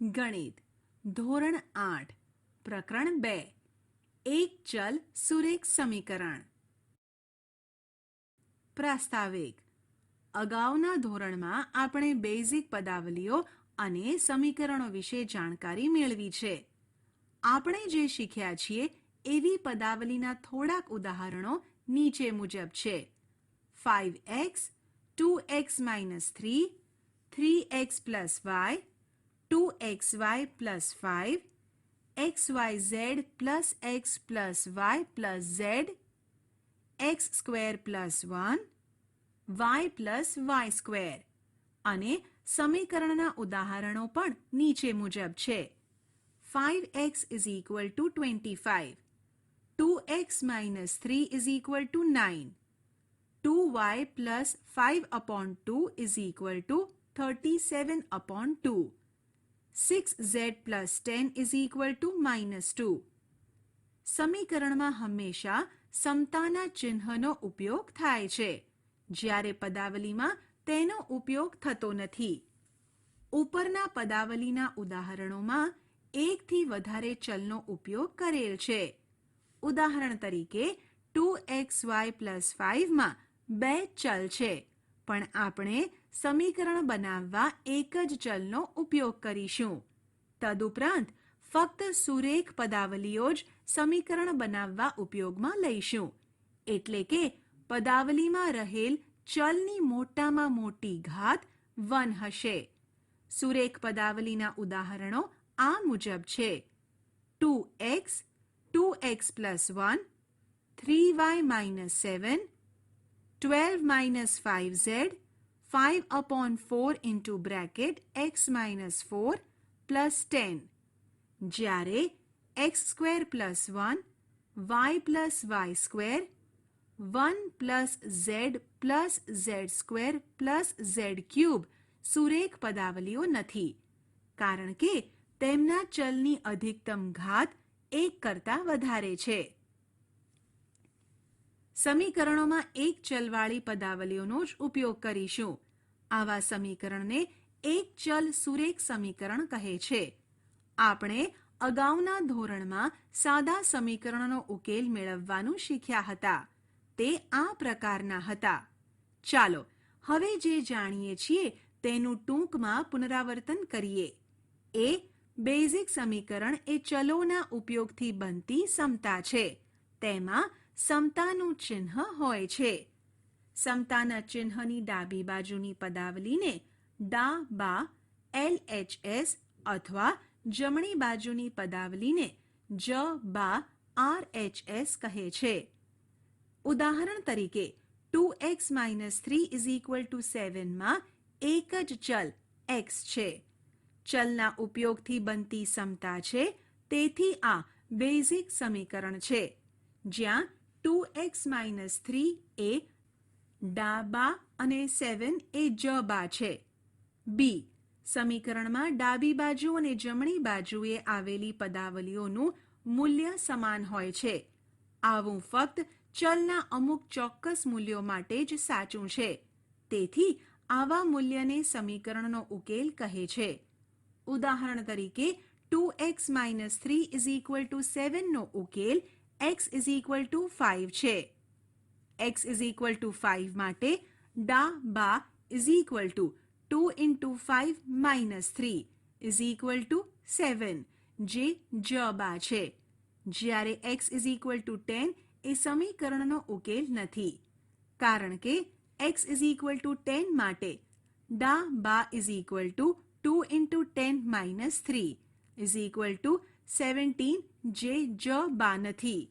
ગણિત ધોરણ 8 પ્રકરણ 2 એક ચલ સુરેખ સમીકરણ પ્રાસ્તાવિક અગાઉના ધોરણમાં આપણે બેઝિક પદાવલીઓ અને સમીકરણો વિશે જાણકારી મેળવી છે. આપણે જે શીખ્યા છીએ એવી પદાવલીના થોડાક ઉદાહરણો નીચે મુજબ છે. 5x 2x - 3 3x + y 2xy + 5 xyz + x + y + z x² + 1 y + y² અને સમીકરણના ઉદાહરણો પણ નીચે મુજબ છે. 5x = 25 2x - 3 = 9 2y + 5/2 = 37/2 6z + 10 = -2. સમીકરણમાં હંમેશા સમતાના ચિહ્નનો ઉપયોગ થાય છે, જ્યારે પદાવલીમાં તેનો ઉપયોગ થતો નથી. ઉપરના પદાવલીના ઉદાહરણોમાં એકથી વધારે ચલનો ઉપયોગ કરેલ છે. ઉદાહરણ તરીકે 2xy + 5 માં 2 ચલ છે, પણ આપણે સમીકરણ બનાવવા એક જ ચલનો ઉપયોગ કરીશું. તદુપરાંત ફક્ત સુરેખ પદાવલીઓ જ સમીકરણ બનાવવા ઉપયોગમાં લઈશું, એટલે કે પદાવલીમાં રહેલ ચલની મોટામાં મોટી ઘાત 1 હશે. સુરેખ પદાવલીના ઉદાહરણો આ મુજબ છે. 2x 2x + 1 3y - 7 12 - 5z 5/4 x - 4 + 10, જ્યારે x² + 1 y + y² 1 + z + z² + z³ સુરેખ પદાવલીઓ નથી, કારણ કે તેમના ચલની અધિકતમ ઘાત 1 કરતાં વધારે છે. સમીકરણોમાં એક ચલવાળી પદાવલીઓનો જ ઉપયોગ કરીશું. આવા સમીકરણને એક ચલ સુરેખ સમીકરણ કહે છે. આપણે અગાઉના ધોરણમાં સાદા સમીકરણનો ઉકેલ મેળવવાનું શીખ્યા હતા. તે આ પ્રકારના હતા. ચાલો હવે જે જાણીએ છીએ તેનું ટૂંકમાં પુનરાવર્તન કરીએ. બેઝિક સમીકરણ એ ચલોના ઉપયોગથી બનતી સમતા છે. તેમાં સમતાનું ચિહ્ન હોય છે. સમતાના ચિહ્નની ડાબી બાજુની પદાવલીને ડા-બા LHS અથવા જમણી બાજુની પદાવલીને જ-બા RHS કહે છે. ઉદાહરણ તરીકે 2x - 3 = 7 માં એક જ ચલ x છે. ચલના ઉપયોગથી બનતી સમતા છે, તેથી આ બેઝિક સમીકરણ છે, જ્યાં 2x - 3 એ ડા-બા અને 7 એ જ-બા છે. સમીકરણમાં ડાબી બાજુ અને જમણી બાજુએ આવેલી પદાવલીઓનું મૂલ્ય સમાન હોય છે. આવું ફક્ત ચલના અમુક ચોક્કસ મૂલ્યો માટે જ સાચું છે. તેથી આવા મૂલ્યને સમીકરણનો ઉકેલ કહે છે. ઉદાહરણ તરીકે 2x - 3 = 7 નો ઉકેલ x = 5 છે. x = 5 માટે ડા-બા = 2 × 5 - 3 = 7, જે જ-બા છે. જ્યારે x = 10 એ સમીકરણનો ઉકેલ નથી, કારણ કે x = 10 માટે ડા-બા = 2 × 10 - 3 = 17, જે જ-બા નથી.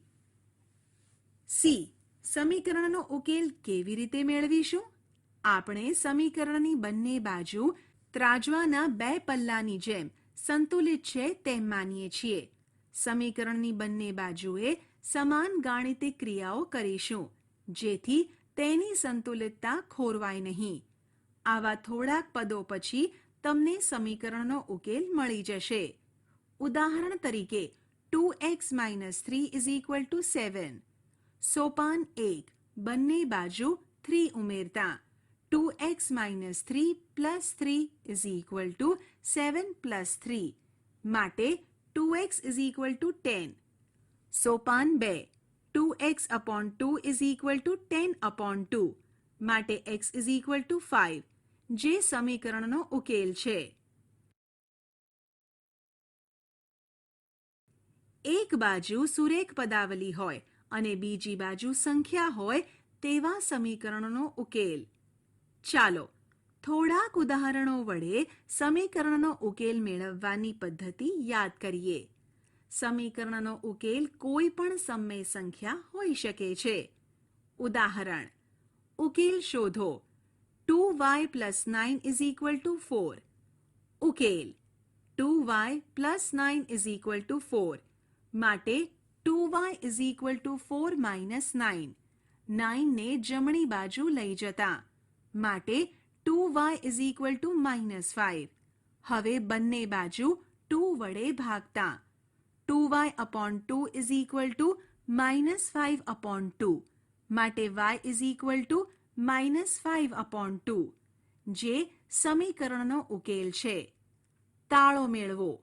સમીકરણનો ઉકેલ કેવી રીતે મેળવીશું? આપણે સમીકરણની બંને બાજુ ત્રાજવાના 2 પલ્લાની જેમ સંતુલિત છે તેમ માનીએ છીએ. સમીકરણની બંને બાજુએ સમાન ગાણિતિક ક્રિયાઓ કરીશું, જેથી તેની સંતુલિતતા ખોરવાય નહીં. આવા થોડાક પદો પછી તમને સમીકરણનો ઉકેલ મળી જશે. ઉદાહરણ તરીકે 2x - 3 = 7. સોપાન 1, બંને બાજુ 3 ઉમેરતા 2x - 3 + 3 = 7 + 3 માટે 2x is equal two 10. Sopan 2, 2x upon 2 is equal two 10 upon 2 માટે x ઇઝ ઇક્વલ ટુ 5, જે સમીકરણનો ઉકેલ છે. એક બાજુ સુરેખ પદાવલી હોય અને બીજી બાજુ સંખ્યા હોય તેવા સમીકરણનો ઉકેલ. ચાલો થોડાક ઉદાહરણો વડે સમીકરણનો ઉકેલ મેળવવાની પદ્ધતિ યાદ કરીએ. સમીકરણનો ઉકેલ કોઈ પણ સમય સંખ્યા હોઈ શકે છે. ઉદાહરણ: ઉકેલ શોધો. 2y + 9 = 4. ઉકેલ: 2y + 9 = 4 માટે 2y = 4 - 9. 9 ને જમણી બાજુ લઈ જતા માટે 2y = -5. હવે બંને બાજુ 2 વડે ભાગતા 2y અપોન 2 = -5/2 માટે y = -5/2, જે સમીકરણનો ઉકેલ છે. તાળો મેળવો.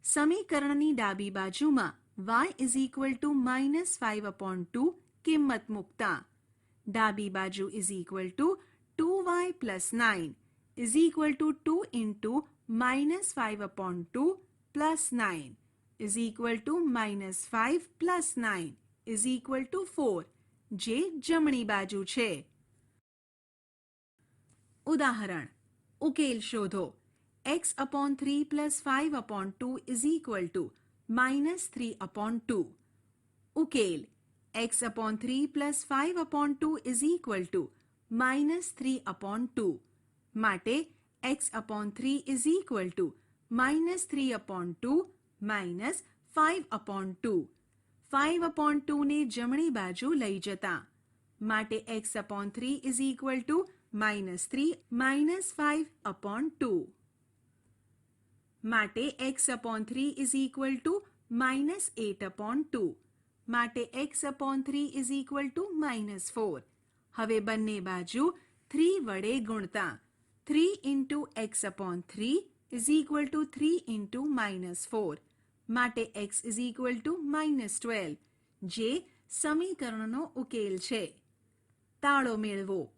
સમીકરણની ડાબી બાજુમાં y -5/2 કિંમત મૂકતા ડાબી બાજુ = 2y + 9 = 2 * -5/2 + 9 = -5 + 9 = 4, જે જમણી બાજુ છે. ઉદાહરણ: ઉકેલ શોધો. x/3 + 5/2 = -3/2. ઉકેલ: x/3 + 5/2 = -3/2 માટે x/3 = -3/2 - 5/2. 5/2 ને જમણી બાજુ લઈ જતા માટે x/3 = -3 - 5/2 માટે x/3 = -8/2 માટે x/3 = -4. હવે બંને બાજુ 3 વડે ગુણતા 3 × x/3 = 3 × -4 માટે x = -12, જે સમીકરણનો ઉકેલ છે. તાળો મેળવો.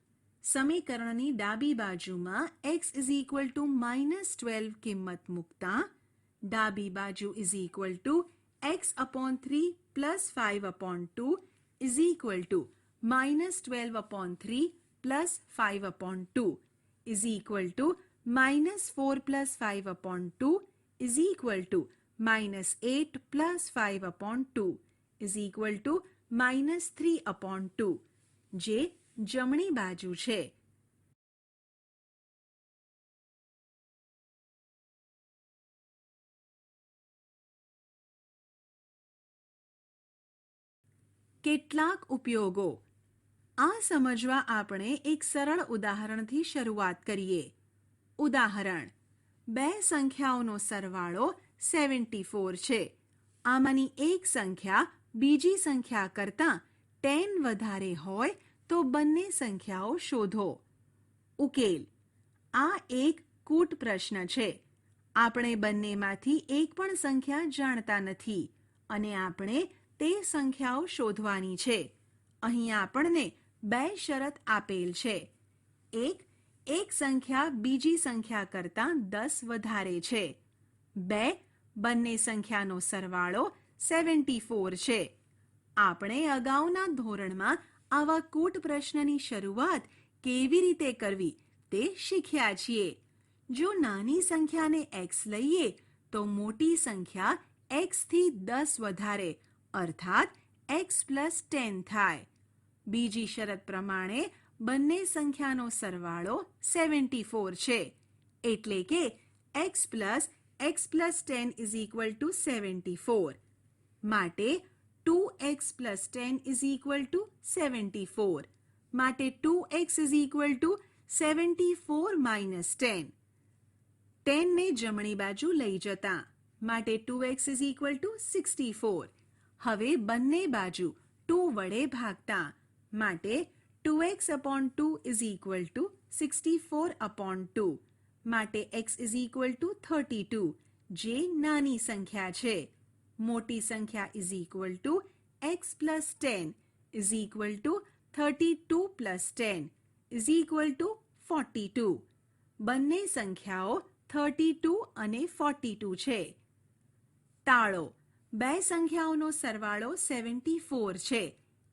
સમીકરણની ડાબી બાજુમાં x = કિંમત મૂકતા ડાબી બાજુ = x/3 + 5/2 = -12/3 + 5/2 = -4 + 5/2 = -8 + 5/2 = -3/2, જે જમણી બાજુ છે. કેટલાક ઉપયોગો. આ સમજવા આપણે એક સરળ ઉદાહરણથી શરૂઆત કરીએ. ઉદાહરણ: બે સંખ્યાઓનો સરવાળો 74 છે. આમાંની એક સંખ્યા બીજી સંખ્યા કરતાં 10 વધારે હોય તો બંને સંખ્યાઓ શોધો. ઉકેલ: આ એક કૂટ પ્રશ્ન છે. આપણે બંનેમાંથી એક પણ સંખ્યા જાણતા નથી અને આપણે તે સંખ્યાઓ શોધવાની છે. અહીં આપણને બે શરત આપેલ છે. એક સંખ્યા બીજી સંખ્યા કરતાં 10 વધારે છે. 2, બંને સંખ્યાનો સરવાળો 74 છે. આપણે અગાઉના ધોરણમાં આવા કૂટ પ્રશ્નની શરૂઆત કેવી રીતે કરવી તે શીખ્યા છીએ. જો નાની સંખ્યાને x લઈએ તો મોટી સંખ્યા x થી 10 વધારે અર્થાત x + 10 થાય. બીજી શરત પ્રમાણે બંને સંખ્યાનો સરવાળો 74 છે, એટલે કે x + x + 10 = 74. માટે 2x + 10 = 74 માટે 2x = 74 - 10. 10 ને જમણી બાજુ લઈ જતા માટે 2x = 64. હવે બંને બાજુ 2 વડે ભાગતા માટે 2x/2 = 64/2 માટે x = 32, જે નાની સંખ્યા છે. મોટી સંખ્યા is equal two x plus 10 is equal two 32 plus 10 is equal two 42. બંને સંખ્યાઓ 32 અને 42 છે. તાળો બે સંખ્યાઓનો સરવાળો 74 છે,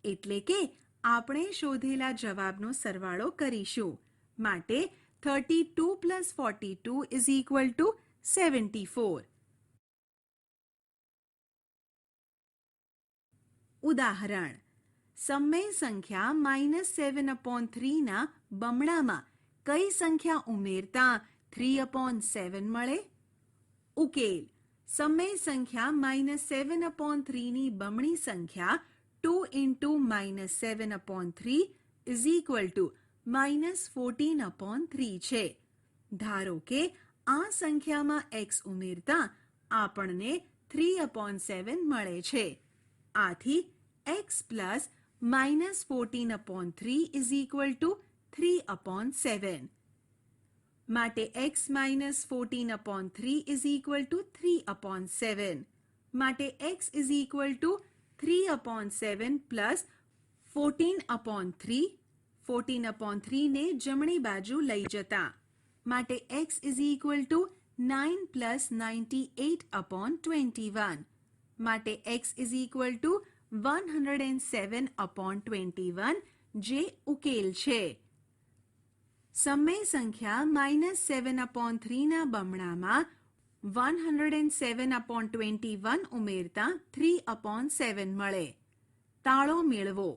એટલે કે આપણે શોધેલા જવાબનો સરવાળો કરીશું. માટે 32 પ્લસ 42 ઇઝ ઇક્વલ ટુ 74. ઉદાહરણ: સમય સંખ્યા -7/3 ના બમણામાં કઈ સંખ્યા ઉમેરતા 3/7 મળે? ઉકેલ: સમય સંખ્યા -7/3 ની બમણી સંખ્યા 2 into -7/3 is equal to -14/3 છે. ધારો કે આ સંખ્યામાં x ઉમેરતા આપણને 3/7 મળે છે. આથી x plus -14/3 is equal to 3/7. માટે x minus 14/3 is equal to 3/7. માટે x is equal to 3/7 plus 14/3. 14/3 ને જમણી બાજુ લઈ જતા. માટે x is equal to 9 plus 98/21. માટે x is equal to 107/21, જે ઉકેલ છે. સમય સંખ્યા -7/3 ના બમણામાં 107/21 ઉમેરતા 3/7 મળે. તાળો મેળવો.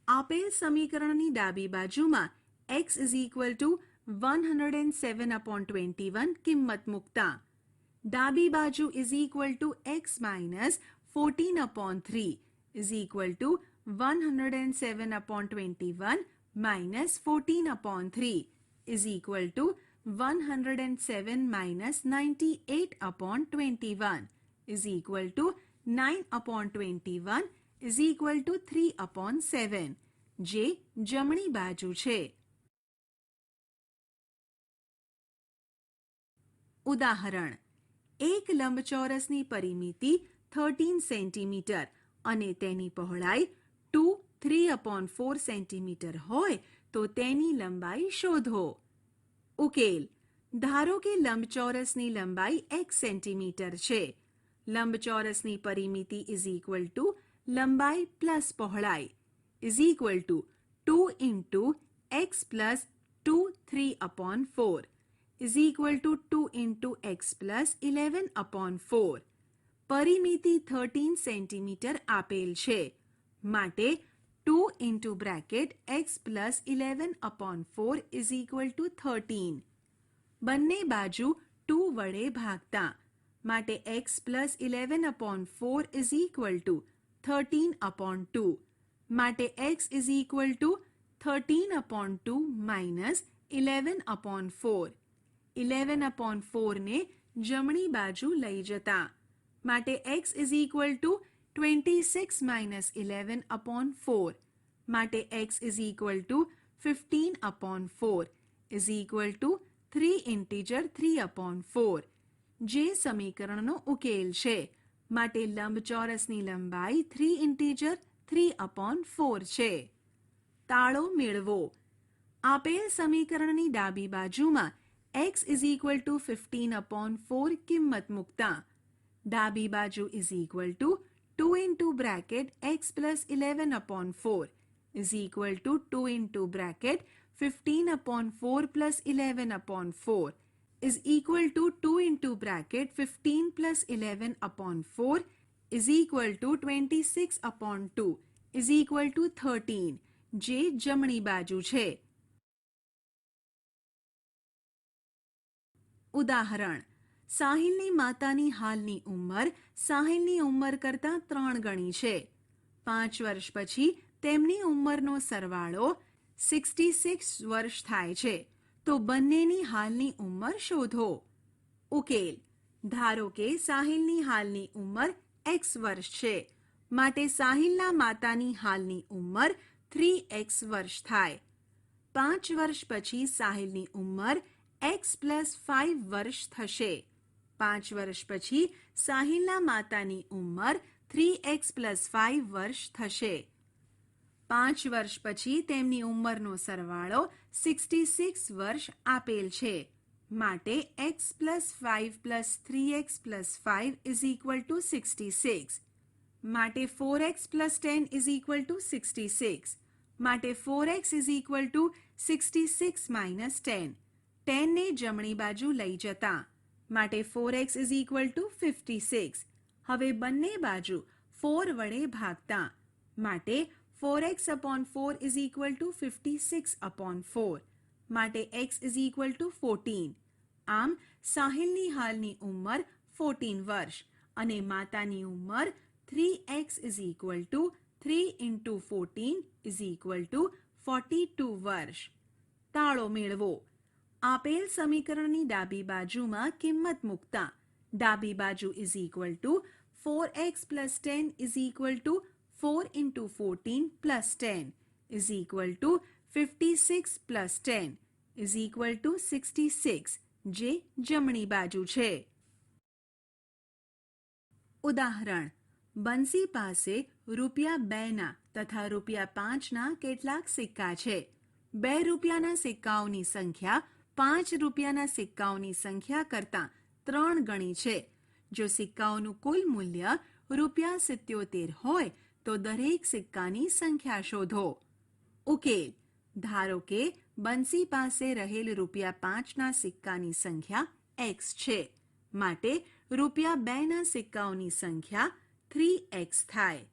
આપેલ સમીકરણની ડાબી બાજુમાં x is equal to 107/21 કિંમત મૂકતા. ડાબી બાજુ is equal to x minus 14/3 is equal to 107/21 minus 14/3 is equal to 107 minus 98/21 is equal to 9/21 is equal to 3/7, જે જમણી બાજુ છે. ઉદાહરણ: એક લંબચોરસની પરિમિતિ 13 સેન્ટીમીટર અને તેની પહોળાઈ 3/4 સેન્ટીમીટર હોય તો તેની લંબાઈ શોધો. ઉકેલ: ધારો કે લંબચોરસની લંબાઈ x સેન્ટીમીટર છે. લંબચોરસની પરિમિતિ ઇઝ ઇક્વલ ટુ લંબાઈ પ્લસ પહોળાઈ is equal two 2 into x plus 2 3/4 is equal to 2 into x plus 11/4. પરિમિતિ 13 સેન્ટીમીટર આપેલ છે. માટે 2 into bracket x plus 11/4 is equal to 13. બંને બાજુ 2 વડે ભાગતા. માટે x plus 11/4 is equal to 13/2. માટે x is equal to 13/2 minus 11/4. 11/4 ને જમણી બાજુ લઈ જતા. માટે x is equal to 26 minus 11/4. માટે x is equal to 15/4 is equal to 3 integer 3/4, જે સમીકરણનો ઉકેલ છે. માટે લંબચોરસની લંબાઈ 3 integer 3/4 છે. તાળો મેળવો. આપેલ સમીકરણની ડાબી બાજુમાં x is equal to 15/4 કિંમત મૂકતા. ડાબી બાજુ is equal to 2 into bracket x plus 11/4 is equal to 2 into bracket 15/4 plus 11/4 is equal to 2 into bracket 15 plus 11/4 is equal to 26/2 is equal to 13, જે જમણી બાજુ છે. ઉદાહરણ: સાહિલની માતાની હાલની ઉંમર સાહિલની ઉંમર કરતાં 3 ગણી છે. 5 વર્ષ પછી તેમની ઉંમરનો સરવાળો 66 વર્ષ થાય છે. તો બંનેની હાલની ઉંમર શોધો. ઉકેલ: ધારો કે સાહિલની હાલની ઉંમર x વર્ષ છે. માટે સાહિલના માતાની હાલની ઉંમર 3x વર્ષ થાય. 5 વર્ષ પછી સાહિલની ઉંમર x plus 5 વર્ષ થશે. 5 વર્ષ પછી સાહિલના માતાની ઉંમર 3x + 5 વર્ષ થશે. 5 વર્ષ પછી તેમની ઉંમરનો સરવાળો 66 વર્ષ આપેલ છે. માટે x + 5 + 3x + 5 = 66. માટે 4x + 10 = 66. માટે 4x = 66 - 10. 10 ને જમણી બાજુ લઈ જતા માટે 4x = 56. હવે બંને બાજુ 4 વડે ભાગતા માટે 4x/4 = 56/4. માટે x = 14. આમ સાહિલની હાલની ઉંમર 14 વર્ષ અને માતાની ઉંમર 3x = 3 × 14 = 42 વર્ષ. તાળો મેળવો. આપેલ સમીકરણની ડાબી બાજુમાં કિંમત મૂકતા ડાબી બાજુ = 4x + 10 = 4 × 14 + 10 = 56 + 10 = 66, જે જમણી બાજુ છે. ઉદાહરણ: બંસી પાસે ₹2ના તથા ₹5ના કેટલાક સિક્કા છે. 2 રૂપિયાના સિક્કાઓની સંખ્યા 5 રૂપિયાના સિક્કાઓની સંખ્યા કરતાં 3 ગણી છે. જો સિક્કાઓનું કુલ મૂલ્ય ₹77 હોય તો દરેક સિક્કાની સંખ્યા શોધો. ઉકેલ: ધારો કે બંસી પાસે રહેલ ₹5ના સિક્કાની સંખ્યા x છે. માટે ₹2ના સિક્કાઓની સંખ્યા 3x થાય.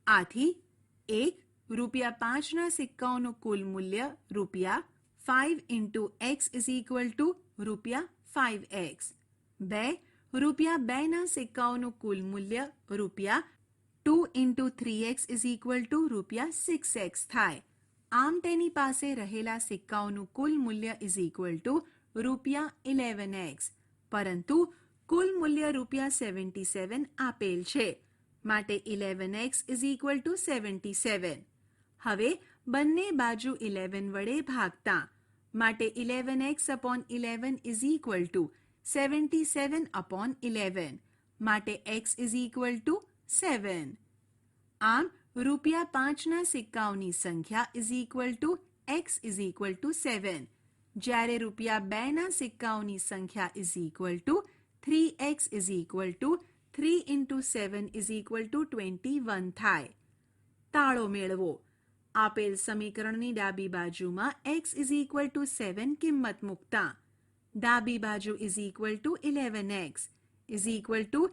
આથી 1. ₹5ના સિક્કાઓનું કુલ મૂલ્ય ₹5 × x = ₹5x. 2. ₹2ના સિક્કાઓનું કુલ મૂલ્ય ₹2 × 3x = ₹6x થાય. આમ તેની પાસે રહેલા સિક્કાઓનું કુલ મૂલ્ય ₹11x. પરંતુ કુલ મૂલ્ય ₹77 આપેલ છે. માટે 11x = 77. હવે બંને બાજુ 11 વડે ભાગતા માટે 11x/11 = 77/11. માટે x = 7. આમ ₹5ના સિક્કાઓની સંખ્યા x = 7. જ્યારે ₹2ના સિક્કાઓની સંખ્યા 3x = 3 × 7 = 21 થાય. તાળો મેળવો. આપેલ સમીકરણની ડાબી બાજુમાં x = 7 કિંમત મૂકતા ડાબી બાજુ = 11x =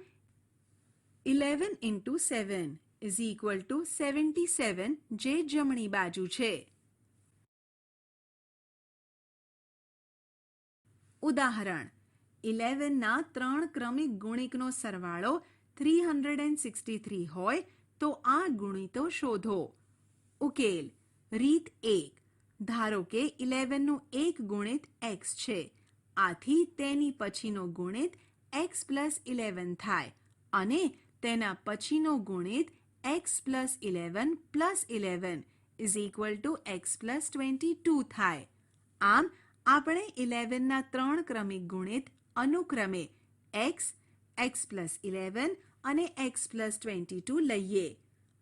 11 × 7 = 77, જે જમણી બાજુ છે. ઉદાહરણ: 11ના 3 ક્રમિક ગુણિકનો સરવાળો 363 હોય તો આ ગુણિતો શોધો. ઉકેલ: રીત 1. ધારો કે 11નું એક ગુણિત x છે. આથી તેની પછીનો ગુણિત x + 11 થાય અને તેના પછીનો ગુણિત x + 11 + 11 = x + 22 થાય. આમ આપણે 11ના 3 ક્રમિક ગુણિત અનુક્રમે x, x + 11 અને x + 22 લઈએ.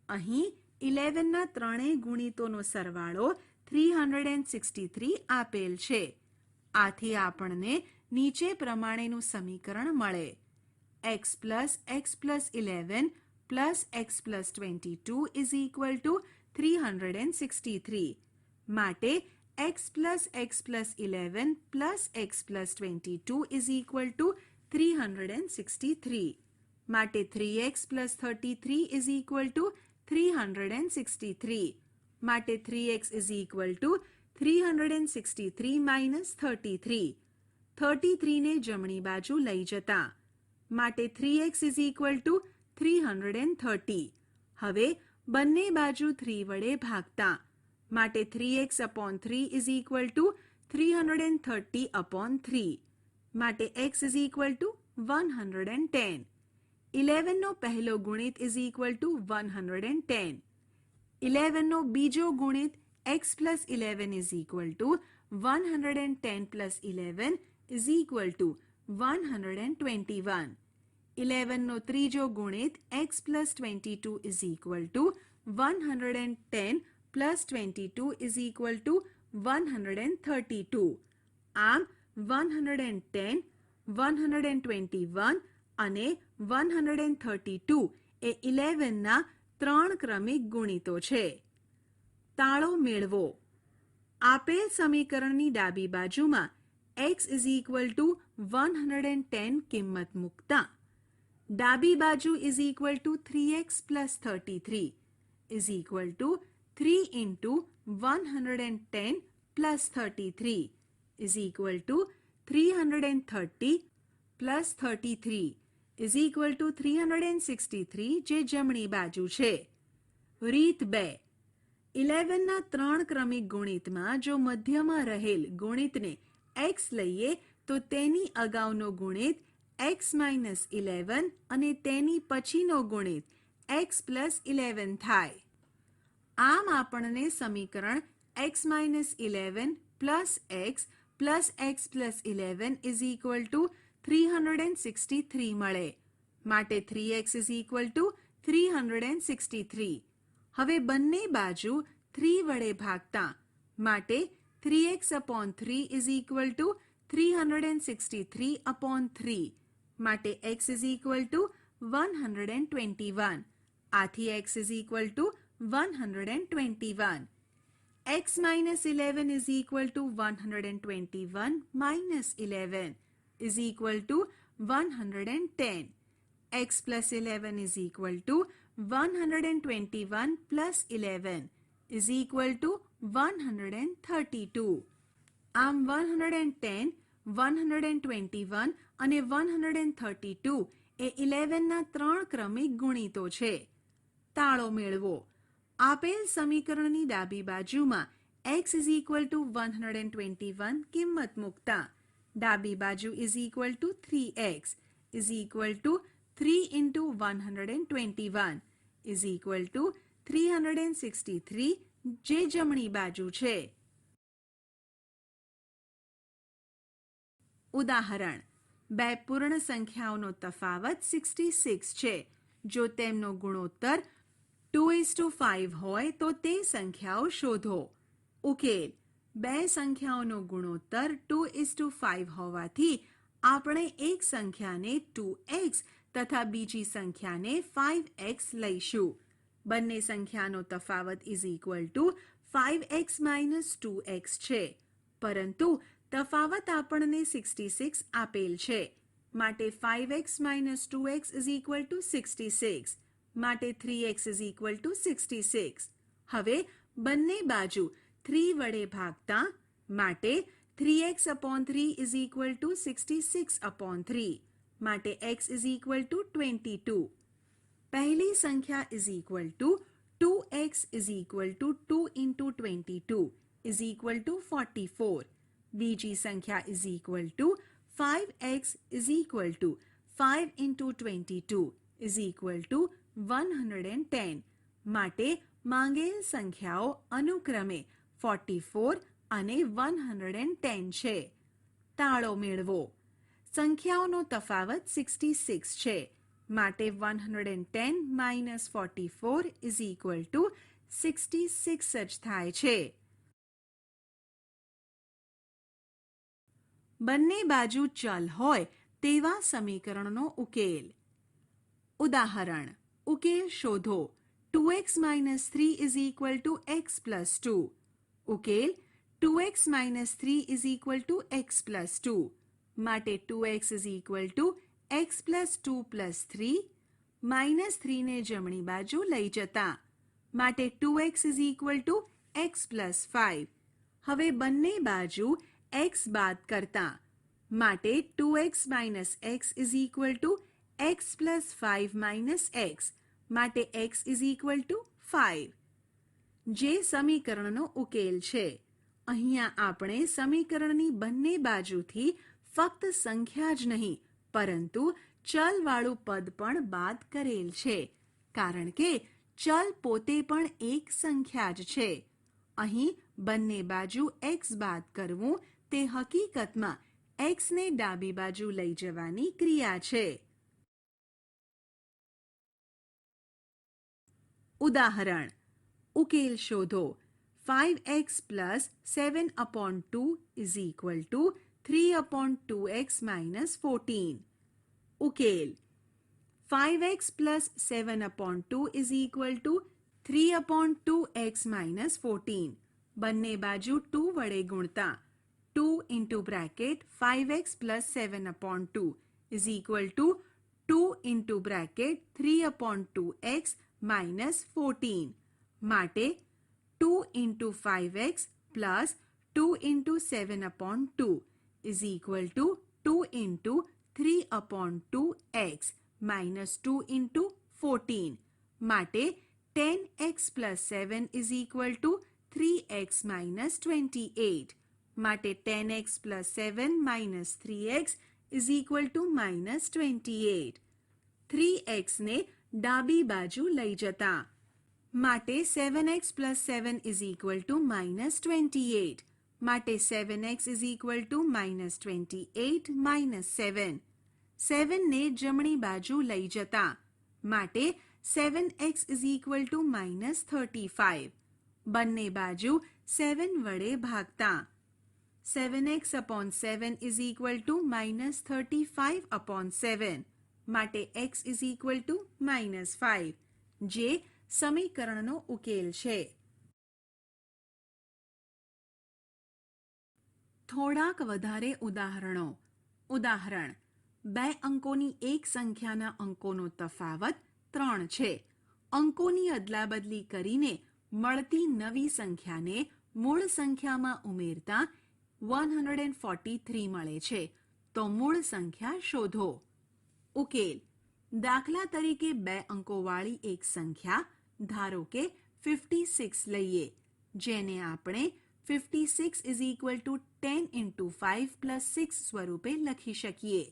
અહીં 11ના ત્રણેય ગુણિતોનો સરવાળો 363 આપેલ છે. આથી આપણને નીચે પ્રમાણેનું સમીકરણ મળે: x + x + 11 + x + 22 = 363. માટે x + x + 11 + x + 22 = 363. માટે 3x + 33 = 363. માટે 3x = 363 - 33. 33 ને જમણી બાજુ લઈ જતા માટે 3x = 330. હવે બંને બાજુ 3 વડે ભાગતા માટે 3x/3 = 330/3. માટે x = 110. 11નો પહેલો ગુણિત = 110. 11નો બીજો ગુણિત x + 11 = 110 + 11 = 121. 11 નો ત્રીજો ગુણિત x plus 22 is equal to 110 plus 22 is equal to 132. આમ 110, 121 અને 132 એ 11ના 3 ક્રમિક ગુણિતો છે. તાળો મેળવો. આપેલ સમીકરણની ડાબી બાજુમાં x is equal to 110 કિંમત મૂકતા ડાબી બાજુ is equal to 3x plus 33 is equal to 3 into 110 plus 33 is equal to 330 plus 33 is equal to 363 જે જમણી બાજુ છે. રીત 2. 11ના 3 ક્રમિક ગુણિતમાં જો મધ્યમાં રહેલ ગુણિતને x લઈએ તો તેની અગાઉનો ગુણિત x minus 11 અને તેની પછીનો ગુણિત x plus 11 થાય. આમ આપણને સમીકરણ x minus 11 plus x plus 11 is equal to 363 મળે. માટે 3x is equal to 363. હવે બંને બાજુ 3 વડે ભાગતા માટે 3x upon 3 is equal to 363 upon 3. માટે x is equal to 121. આથી x is equal to 121. x minus 11 is equal to 121 minus 11 is equal to 110. x plus 11 is equal to 121 plus 11 is equal to 132. આમ 110, 121 અને 132 એ 11ના 3 ક્રમિક ગુણિતો છે. તાળો મેળવો. આપેલ સમીકરણની ડાબી બાજુમાં x is equal to 121 કિંમત મૂકતા ડાબી બાજુ is equal to 3x is equal to 3 into 121 is equal to 363 જે જમણી બાજુ છે. ઉદાહરણ. બે પૂર્ણ સંખ્યાઓનો તફાવત 66 છે. જો તેમનો ગુણોત્તર 2:5 હોય તો તે સંખ્યાઓ શોધો. ઉકેલ. બે સંખ્યાઓનો ગુણોત્તર 2:5 હોવાથી આપણે એક સંખ્યાને 2x તથા બીજી સંખ્યાને 5x લઈશું. બંને સંખ્યાનો તફાવત is equal to 5x minus 2x છે. પરંતુ તફાવત આપણને 66 આપેલ છે. માટે 5x minus 2x is equal to 66. માટે 3x is equal to 66. હવે બંને બાજુ 3 વડે ભાગતા માટે 3x upon 3 is equal to 66 upon 3. માટે x is equal to 22. પહેલી સંખ્યા is equal to 2x is equal to 2 into 22 is equal to 44. બીજી સંખ્યા is equal to 5x is equal to 5 into 22 is equal to 110. માટે માંગેલ સંખ્યાઓ અનુક્રમે 44 અને 110 છે. તાળો મેળવો. સંખ્યાઓનો તફાવત 66 છે. માટે 110 minus 44 is equal to 66 જ થાય છે. બંને બાજુ ચલ હોય તેવા સમીકરણનો ઉકેલ. ઉદાહરણ. ઉકેલ શોધો. 2x minus 3 is equal to x plus 2. ઉકેલ. 2x minus 3 is equal to x plus 2. માટે 2x is equal to x plus 2 plus 3. minus 3 ને જમણી બાજુ લઈ જતા માટે 2x is equal to x plus 5. હવે બંને બાજુ x બાદ કરતા માટે 2x minus x is equal to x plus 5 minus x. માટે x is equal to 5. જે સમીકરણનો ઉકેલ છે. અહીંયા આપણે સમીકરણની બંને બાજુથી ફક્ત સંખ્યા જ નહીં પરંતુ ચલવાળું પદ પણ બાદ કરેલ છે. કારણ કે ચલ પોતે પણ એક સંખ્યા જ છે. અહીં બંને બાજુ x બાદ કરવું તે હકીકતમાં x ને ડાબી બાજુ લઈ જવાની ક્રિયા છે. ઉદાહરણ: ઉકેલ શોધો. 5x plus 7/2 is equal to 3/2x minus 14. ઉકેલ: 5x plus 7/2 is equal to 3/2x minus 14. બંને બાજુ 2 વડે ગુણતા 2 into bracket 5x plus 7/2 is equal to 2 into bracket 3/2x minus 14. માટે 2 into 5x plus 2 into 7/2 is equal to 2 into 3/2x minus 2 into 14. માટે 10x plus 7 is equal to 3x minus 28. માટે 10x plus 7 minus 3x is equal to minus 28. 3x ને ડાબી બાજુ લઈ જતા માટે 7x plus 7 is equal to minus 28. માટે 7x is equal to minus 28 minus 7. 7 ને જમણી બાજુ લઈ જતા માટે 7x is equal to minus 35. બંને બાજુ 7 વડે ભાગતા 7x upon 7 is equal to minus 35 upon 7. માટે x is equal to minus 5, જે સમીકરણનો ઉકેલ છે. થોડાક વધારે ઉદાહરણો. ઉદાહરણ: 2 અંકોની એક સંખ્યાના અંકોનો તફાવત 3 છે. અંકોની અદલાબદલી કરીને મળતી નવી સંખ્યાને મૂળ સંખ્યામાં ઉમેરતા 143 મળે છે. તો મૂળ સંખ્યા શોધો. ઉકેલ: દાખલા તરીકે 2 અંકોવાળી એક સંખ્યા ધારો કે 56 લઈએ, જેને આપણે 56 is equal to 10 into 5 plus 6 સ્વરૂપે લખી શકીએ.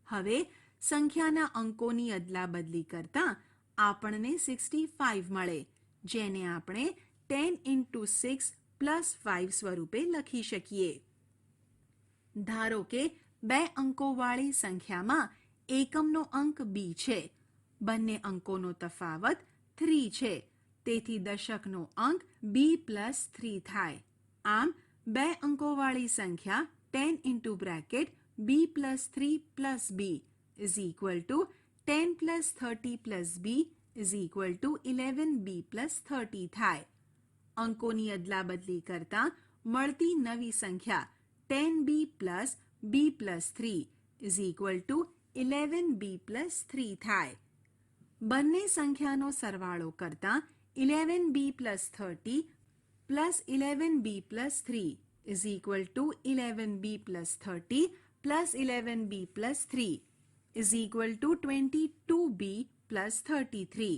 હવે સંખ્યાના અંકોની અદલાબદલી કરતા આપણને 65 મળે, જેને આપણે 10 into 6 plus 5 સ્વરૂપે લખી શકીએ. ધારો કે 2 અંકોવાળી સંખ્યામાં એકમનો અંક b છે. બંને અંકોનો તફાવત 3 છે. તેથી દશકનો અંક b plus 3 થાય. આમ 2 અંકોવાળી સંખ્યા 10 into bracket b plus 3 plus b is equal to 10 plus 30 plus b is equal to 11b plus 30 થાય. અંકોની અદલાબદલી કરતા મળતી નવી સંખ્યા 10b plus b plus 3 is equal to 11b plus 3 થાય. બંને સંખ્યાનો સરવાળો કરતા 11b plus 30 plus 11b plus 3 is equal to 11b plus 30 plus 11b plus 3 is equal to 22b plus 33.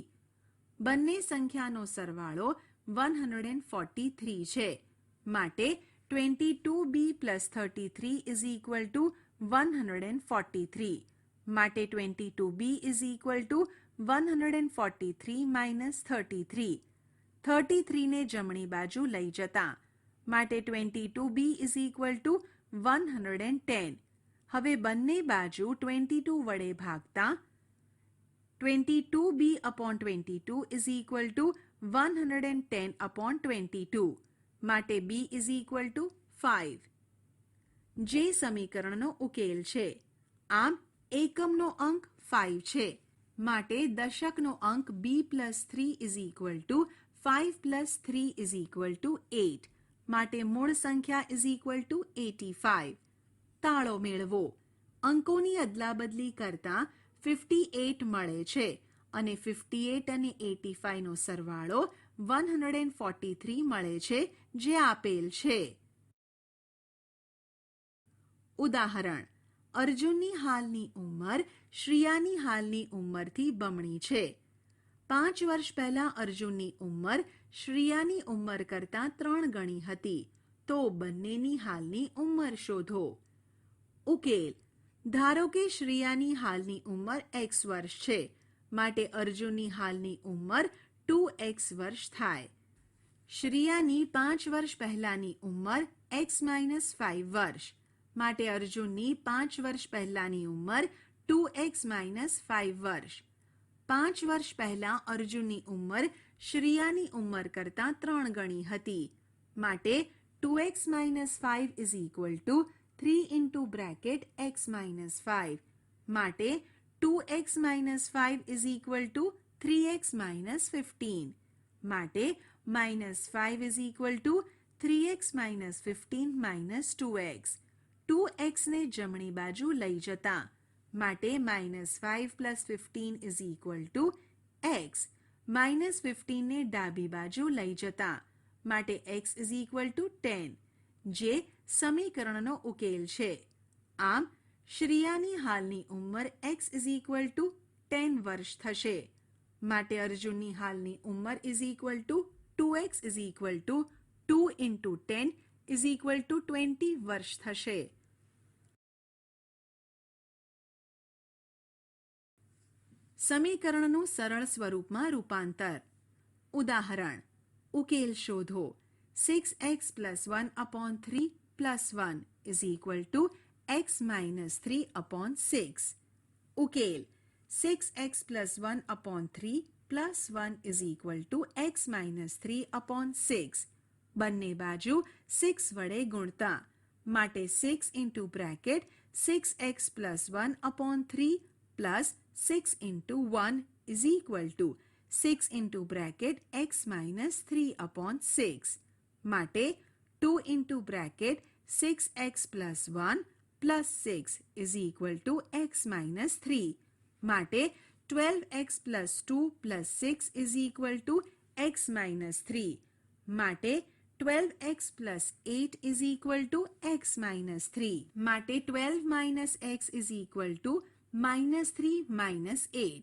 બંને સંખ્યાનો સરવાળો 143 છે. માટે 22b plus 33 is equal to 143. માટે 22b is equal to 143 minus 33. 33 ને જમણી બાજુ લઈ જતા માટે 22b is equal to 110. હવે બંને બાજુ 22 વડે ભાગતા 22b upon 22 is equal to 110 upon 22. માટે b is equal to 5, જે સમીકરણનો ઉકેલ છે. આમ એકમનો અંક 5 છે. માટે દશકનો અંક b plus 3 is equal to 5 plus 3 is equal to 8. માટે મૂળ સંખ્યા is equal to 85. તાળો મેળવો. અંકોની અદલાબદલી કરતા 58 મળે છે અને 58 અને 85 નો સરવાળો 143 મળે છે, જે આપેલ છે. ઉદાહરણ: અર્જુનની હાલની ઉંમર શ્રિયાની હાલની ઉંમરથી બમણી છે. 5 વર્ષ પહેલા અર્જુનની ઉંમર શ્રિયાની ઉંમર કરતાં 3 ગણી હતી. તો બંનેની હાલની ઉંમર શોધો. ઉકેલ: ધારો કે શ્રિયાની હાલની ઉંમર x વર્ષ છે. માટે અર્જુનની હાલની ઉંમર 2x વર્ષ થાય. શ્રિયાની 5 વર્ષ પહેલાની ઉંમર x - 5 વર્ષ. માટે અર્જુનની 5 વર્ષ પહેલાની ઉંમર 2x - 5 વર્ષ. 5 વર્ષ પહેલા અર્જુનની ઉંમર શ્રિયાની ઉંમર કરતાં 3 ગણી હતી. માટે 2x - 5 = 3 into bracket x - 5. માટે 2x - 5 = 3x - 15. માટે -5 = 3x - 15 - 2x. 2x ને જમણી બાજુ લઈ જતા માટે -5 + 15 = x. -15 ને ડાબી બાજુ લઈ જતા માટે x = 10, જે સમીકરણનો ઉકેલ છે. આમ શ્રિયાની હાલની ઉંમર x = 10 વર્ષ થશે. માટે અર્જુનની હાલની ઉંમર = 2x = 2 into 10 = 20 વર્ષ થશે. સમીકરણનું સરળ સ્વરૂપમાં રૂપાંતર. ઉદાહરણ. ઉકેલ શોધો. 6x + 1/3 + 1 = x - 3/6. ઉકેલ. 6x + 1/3 + 1 = x - 3/6. બંને બાજુ 6 વડે ગુણતા માટે 6 into bracket 6x + 1/3 + 6 into 1 = 6 into bracket x - 3/6. માટે 2 into bracket 6x + 1 + 6 = x - 3. માટે 12x + 2 + 6 = x - 3. માટે 12x + 8 = x - 3. માટે 12 - x = -3 - 8.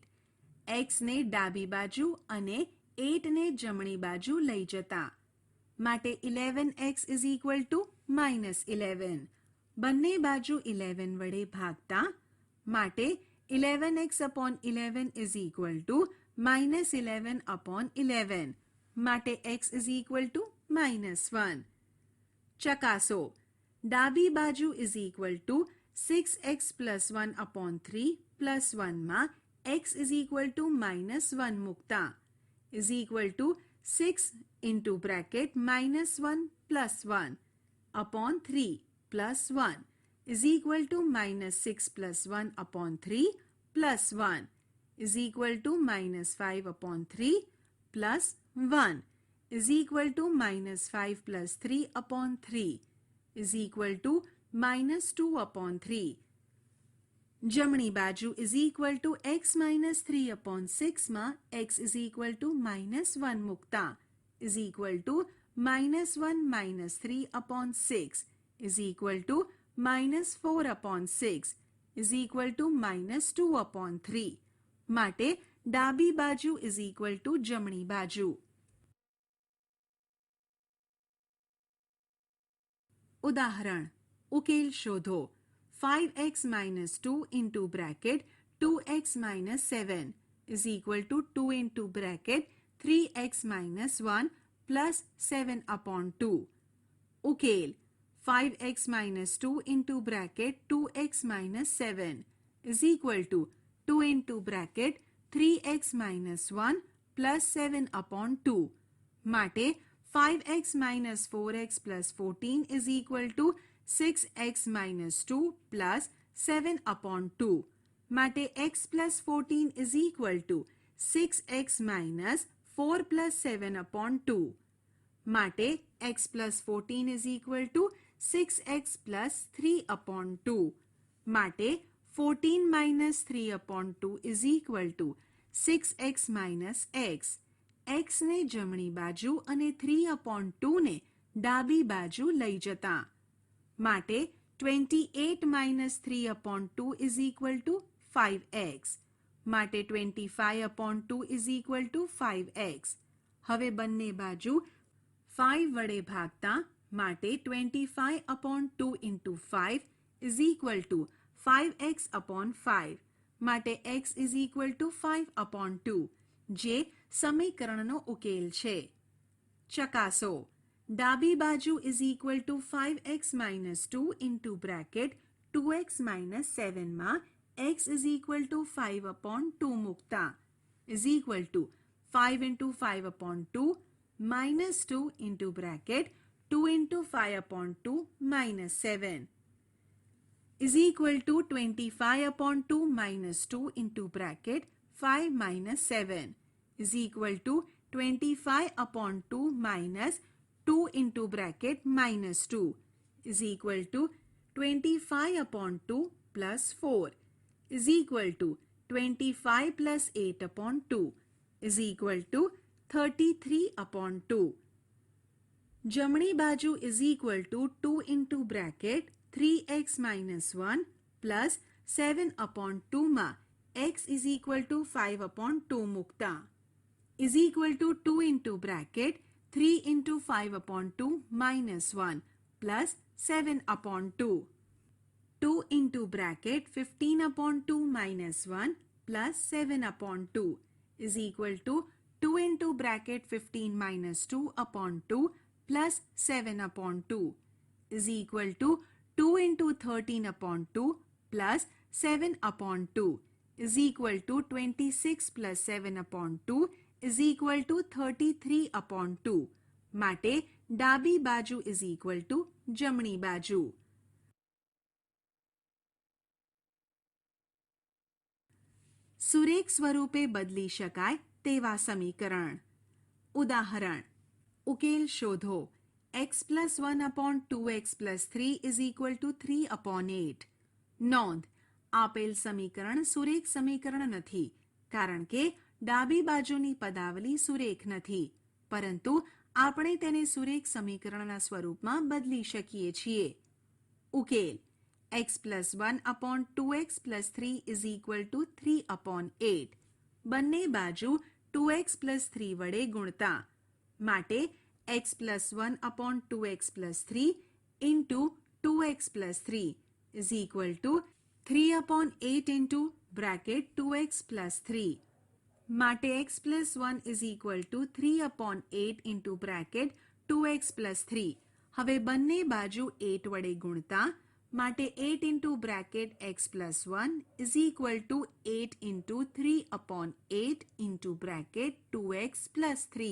x ને ડાબી બાજુ અને 8 ને જમણી બાજુ લઈ જતા માટે 11x = -11. બંને બાજુ 11 વડે ભાગતા માટે 11x/11 = -11/11. માટે x = -1. ચકાસો. ડાબી બાજુ = 6x + 1/3 + 1 માં x = -1 મૂકતા = 6 into bracket -1 + 1 / 3 + 1 = -6 + 1/3 + 1 -5/3 + 1 -5 + 3/3 -2/3. જમણી બાજુ = x - 3/6 માં x = -1 મૂકતા = -1 - 3/6 -4/6 -2/3. માટે ડાબી બાજુ = જમણી બાજુ. ઉદાહરણ. ઉકેલ શોધો. 5x - 2 into bracket 2x - 7 = 2 into bracket 3x - 1 + 7/2. ઉકેલ. 5x - 2 into bracket 2x - 7 = 2 into bracket 3x - 1 + 7/2. માટે 5x - 4x + 14 = 6x - 2 + 7/2. માટે x + 14 = 6x - 4 + 7/2. માટે x + 14 = 6x + 3/2. માટે 14 - 3/2 = 6x - x. x ને જમણી બાજુ અને 3/2 ને ડાબી બાજુ લઈ જતા માટે 28 - 3/2 = 5x. માટે 25/2 = 5x. હવે બંને બાજુ 5 વડે ભાગતા માટે 25/2 into 5 = 5x/5. માટે x = 5/2, જે સમીકરણનો ઉકેલ છે. ચકાસો. ડાબી બાજુ is equal to 5x minus 2 into bracket 2x minus 7માં x is equal to 5 upon 2 મૂકતા is equal to 5 into 5 upon 2 minus 2 into bracket 2 into 5 upon 2 minus 7 is equal to 25 upon 2 minus 2 into bracket 5 minus 7 is equal to 25 upon 2 minus 2 into bracket minus 2 is equal to 25 upon 2 plus 4 is equal to 25 plus 8 upon 2 is equal to 33 upon 2. જમણી બાજુ is equal to 2 into bracket 3x minus 1 plus 7 upon 2 માં x is equal to 5 upon 2 મૂકતા is equal to 2 into bracket 3 into 5 upon 2 minus 1 plus 7 upon 2. 2 into bracket 15 upon 2 minus 1 plus 7 upon 2 is equal to 2 into bracket 15 minus 2 upon 2 plus 7 upon 2 is equal to 2 into 13 upon 2 plus 7 upon 2 is equal to 26 plus 7 upon 2 is equal to 33 upon 2. માટે ડાબી બાજુ is equal to જમણી બાજુ. સુરેખ સ્વરૂપે બદલી શકાય તેવા સમીકરણ. ઉદાહરણ. ઉકેલ શોધો. x plus 1 upon 2x plus 3 is equal to 3 upon 8. નોંધ. આપેલ સમીકરણ સુરેખ સમીકરણ નથી કારણ કે ડાબી બાજુની પદાવલી સુરેખ નથી પરંતુ આપણે તેને સુરેખ સમીકરણના સ્વરૂપમાં બદલી શકીએ છીએ. ઉકેલ. x plus 1 upon 2x plus 3 is equal to 3 upon 8. બંને બાજુ 2x plus 3 વડે ગુણતા માટે x plus 1 upon 2x plus 3 into 2x plus 3 is equal to 3 upon 8 into bracket 2x plus 3. માટે x plus 1 is equal to 3 upon 8 into bracket 2x plus 3. હવે બંને બાજુ 8 વડે ગુણતા માટે 8 into bracket x plus 1 is equal to 8 into 3 upon 8 into bracket 2x plus 3.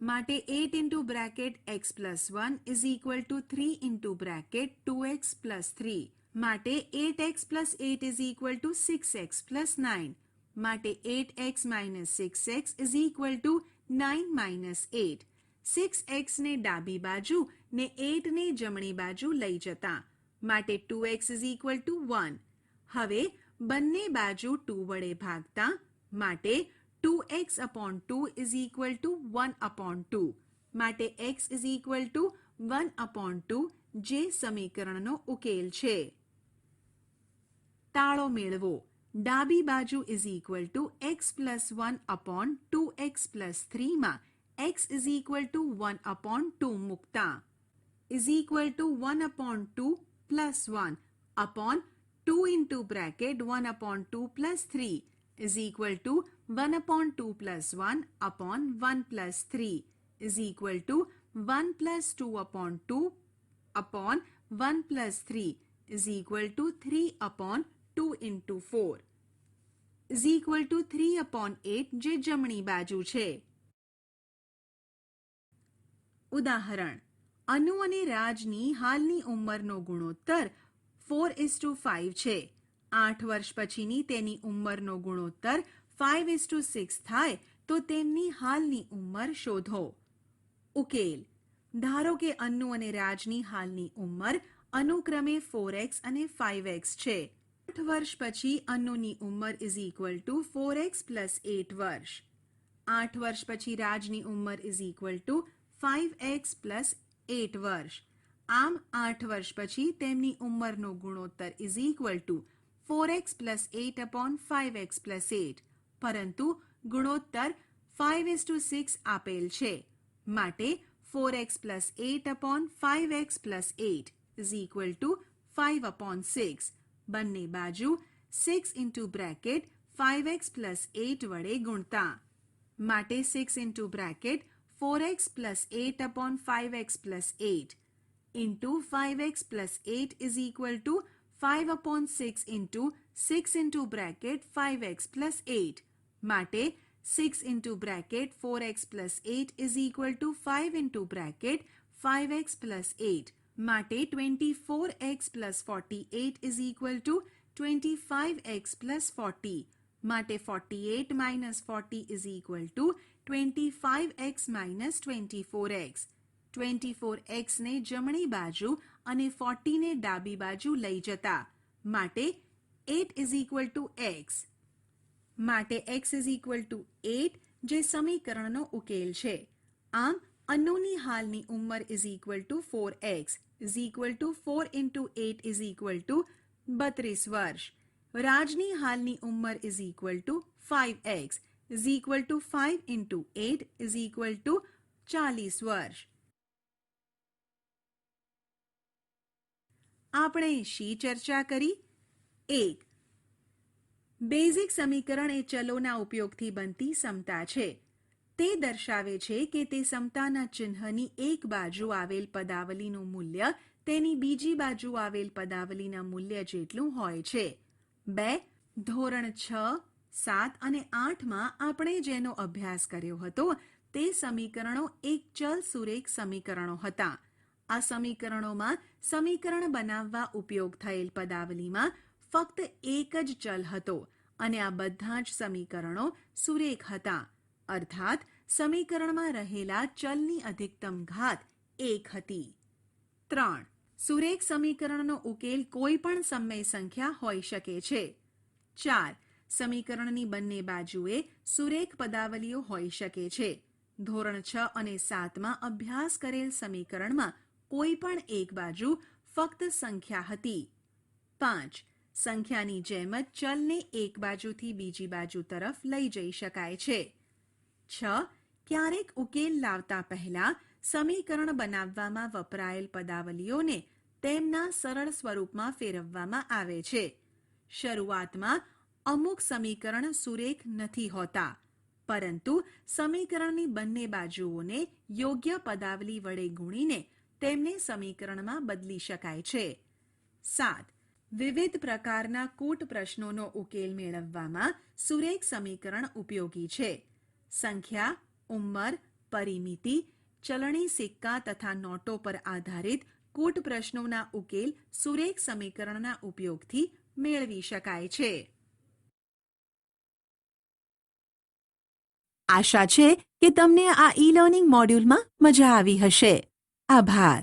માટે 8 into bracket x plus 1 is equal to 3 into bracket 2x plus 3. માટે 8x plus 8 is equal to 6x plus 9. માટે 8x minus 6x is equal to 9 minus 8. 6x ને ડાબી બાજુ ને 8 ને જમણી બાજુ લઈ જતા માટે 2x is equal to 1. હવે બંને બાજુ 2 વડે ભાગતા માટે 2x upon 2 is equal to 1 upon 2. માટે x is equal to 1 upon 2 જે સમીકરણનો ઉકેલ છે. તાળો મેળવો. ડાબી બાજુ is equal to x plus 1 upon 2x plus 3 માં x is equal to 1 upon 2 મૂકતા is equal to 1 upon 2 plus 1 upon 2 into bracket 1 upon 2 plus 3 is equal to 1 upon 2 plus 1 upon 1 plus 3 is equal to 1 plus 2 upon 2 upon 1 plus 3 is equal to 3 upon 2 into 4 is equal to 3 upon 8 જે જમણી બાજુ છે. ઉદાહરણ. અનુ અને રાજની હાલની ઉંમરનો ગુણોત્તર 4:5 છે. 8 વર્ષ પછીની તેની ઉંમરનો ગુણોત્તર 5:6 થાય તો તેમની હાલની ઉંમર શોધો. ઉકેલ. ધારો કે અન્નુ અને રાજની હાલની ઉંમર અનુક્રમે 4x અને 5x છે. 8 વર્ષ પછી અન્નુની ઉંમર is equal to 4x plus 8 વર્ષ. 8 વર્ષ પછી રાજની ઉંમર is equal to 5x plus 8 વર્ષ. આમ 8 વર્ષ પછી તેમની ઉંમરનો ગુણોત્તર is equal to 4x plus 8 upon 5x plus 8. પરંતુ ગુણોત્તર 5:6 આપેલ છે. માટે 4x plus 8 upon 5x plus 8 is equal to 5 upon 6. બંને બાજુ 6 into bracket 5x plus 8 વડે ગુણતા માટે 6 into bracket 4x plus 8 upon 5x plus 8 into 5x plus 8 is equal to 5 upon 6 into 6 into bracket 5x plus 8. માટે 6 into bracket 4x plus 8 is equal to 5 into bracket 5x plus 8. માટે 24x plus 48 is equal to 25x plus 40. માટે 48 minus 40 is equal to 25x minus 24x. 24x ને જમણી બાજુ અને 40 ને ડાબી બાજુ લઈ જતા માટે 8 is equal to x. માટે x is equal to 8 જે સમીકરણનો ઉકેલ છે. આમ અન્નુની હાલની ઉંમર is equal to 4x is equal to 4 into 8 is equal to 32 વર્ષ. રાજની હાલની ઉંમર is equal to 5x is equal to 5 into 8 is equal to 40 વર્ષ. આપણે શી ચર્ચા કરી? 1. બેઝિક સમીકરણ એ ચલોના ઉપયોગથી બનતી સમતા છે. તે દર્શાવે છે કે તે સમતાના ચિહ્નની એક બાજુ આવેલ પદાવલીનું મૂલ્ય તેની બીજી બાજુ આવેલ પદાવલીના મૂલ્ય જેટલું હોય છે. 2. ધોરણ 6, 7 અને 8માં આપણે જેનો અભ્યાસ કર્યો હતો તે સમીકરણો એક ચલ સુરેખ સમીકરણો હતા. આ સમીકરણોમાં સમીકરણ બનાવવા ઉપયોગ થયેલ પદાવલીમાં ફક્ત એક જ ચલ હતો અને આ બધા જ સમીકરણો સુરેખ હતા. અર્થાત સમીકરણમાં રહેલા ચલની અધિકતમ ઘાત 1 હતી. 3. સુરેખ સમીકરણનો ઉકેલ કોઈ પણ સમય સંખ્યા હોઈ શકે છે. 4. સમીકરણની બંને બાજુએ સુરેખ પદાવલીઓ હોઈ શકે છે. ધોરણ 6 અને 7માં અભ્યાસ કરેલ સમીકરણમાં કોઈ પણ એક બાજુ ફક્ત સંખ્યા હતી. 5. સંખ્યાની જેમ જ ચલને એક બાજુથી બીજી બાજુ તરફ લઈ જઈ શકાય છે. 6. ક્યારેક ઉકેલ લાવતા પહેલા સમીકરણ બનાવવામાં વપરાયેલ પદાવલીઓને તેમના સરળ સ્વરૂપમાં ફેરવવામાં આવે છે. શરૂઆતમાં અમુક સમીકરણ સુરેખ નથી હોતા, પરંતુ સમીકરણની બંને બાજુઓને યોગ્ય પદાવલી વડે ગુણીને તેમને સમીકરણમાં બદલી શકાય છે. 7. વિવિધ પ્રકારના કૂટ પ્રશ્નોનો ઉકેલ મેળવવામાં સુરેખ સમીકરણ ઉપયોગી છે. સંખ્યા, ઉંમર, પરિમિતિ, ચલણી સિક્કા તથા નોટો પર આધારિત કૂટ પ્રશ્નોના ઉકેલ સુરેખ સમીકરણના ઉપયોગથી મેળવી શકાય છે. આશા છે કે તમને આ ઈ લર્નિંગ મોડ્યુલમાં મજા આવી હશે. આભાર.